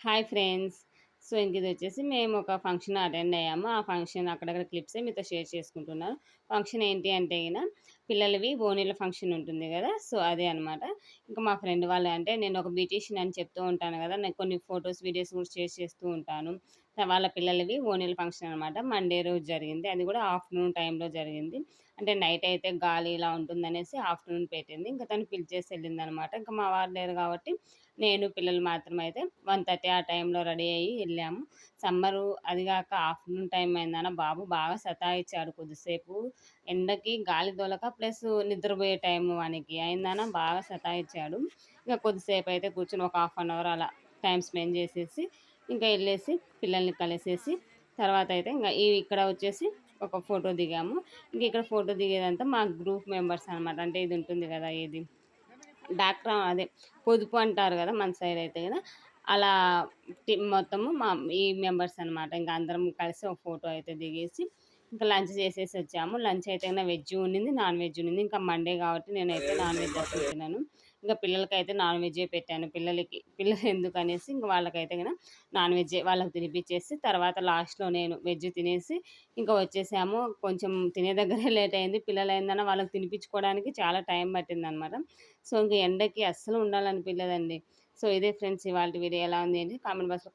Hi friends. So, ఇంకిదొచ్చేసి మేము ఒక function attend అయ్యాము. ఆ ఫంక్షన్ అక్కడక్కడ క్లిప్సే మీతో షేర్ చేసుకుంటున్నాను. ఫంక్షన్ ఏంటి అంటే పిల్లలవి ఓణీల ఫంక్షన్ ఉంటుంది గదా! సో, అదే అనమాట. ఇంకా మా ఫ్రెండ్ వాళ్ళు అంటే నేను ఒక బ్యూటీషియన్ అని చెప్తూ ఉంటాను గదా! నేను కొన్ని ఫోటోస్, వీడియోస్ కూడా షేర్ చేస్తూ ఉంటాను. వాళ్ళ పిల్లలవి ఓణీల ఫంక్షన్ అనమాట. మండే రోజు జరిగింది. అది కూడా ఆఫ్టర్‌నూన్ టైంలో జరిగింది. అంటే నైట్ అయితే గాలి ఇలా ఉంటుందనేసి ఆఫ్టర్‌నూన్ పెట్టింది. ఇంక తను పిలిచేసి ఎళ్ళిందనమాట. ఇంక మా వారు లేరు కాబట్టి నేను, పిల్లలు మాత్రమైతే 1:30 ఆ టైంలో రెడీ అయ్యి ఎళ్ళాము. సమ్మరు అది గాక ఆఫ్టర్‌నూన్ టైమ్ అయిందన బాబు బాగా సతాయిచ్చాడు కొద్దిసేపు. ఎండకి గాలి దొలక ప్లస్ నిద్రబోయే టైము వానికి అయిందన బాగా సతాయిచ్చాడు. ఇక కొద్దిసేపయితే కూర్చొని ఒక హాఫ్ అన్ అవర్ అలా టైమ్ స్పెండ్ జేసేసి, ఇంకా ఎళ్ళేసి పిల్లల్ని కలిసేసి తర్వాతయితే ఇక్కడ వచ్చేసి ఒక ఫోటో దిగాము. ఇక్కడ ఫోటో దిగేదంతా మా గ్రూప్ మెంబర్స్ అనమాట. అంటే ఇది ఉంటుంది గదా! ఏది డాక్రా అదే పొదుపు అంటారు గదా! మన సైడ్ అయితే గదా! అలా మొత్తము ఈ మెంబర్స్ అనమాట. ఇంక అందరం కలిసి ఒక ఫోటో అయితే దిగేసి, ఇంకా లంచ్ చేసేసొచ్చాము. లంచ్ అయితే వెజ్ ఉండింది, నాన్ వెజ్ ఉండింది. ఇంకా మండే కాబట్టి నేనైతే నాన్ వెజ్ అస్సలు తినను. ఇంక పిల్లలకైతే నాన్ వెజ్జే పెట్టాను. పిల్లలు ఎందుకనేసి ఇంక వాళ్ళకైతే నాన్ వెజ్జే వాళ్ళకి తినిపిచ్చేసి, తర్వాత లాస్ట్‌లో నేను వెజ్ తినేసి ఇంకా వచ్చేసాము. కొంచెం తినే దగ్గరే లేట్ అయింది. పిల్లలేందన్నా వాళ్ళకి తినిపించుకోవడానికి చాలా టైం పట్టిందనమాట. సో, ఇంక ఎండకి అస్సలు ఉండాలనిపియలేదండి. సో, ఇదే ఫ్రెండ్స్ ఇవాల్టి వీడియో ఎలా ఉంది ఏంటి కామెంట్ బాక్స్‌లో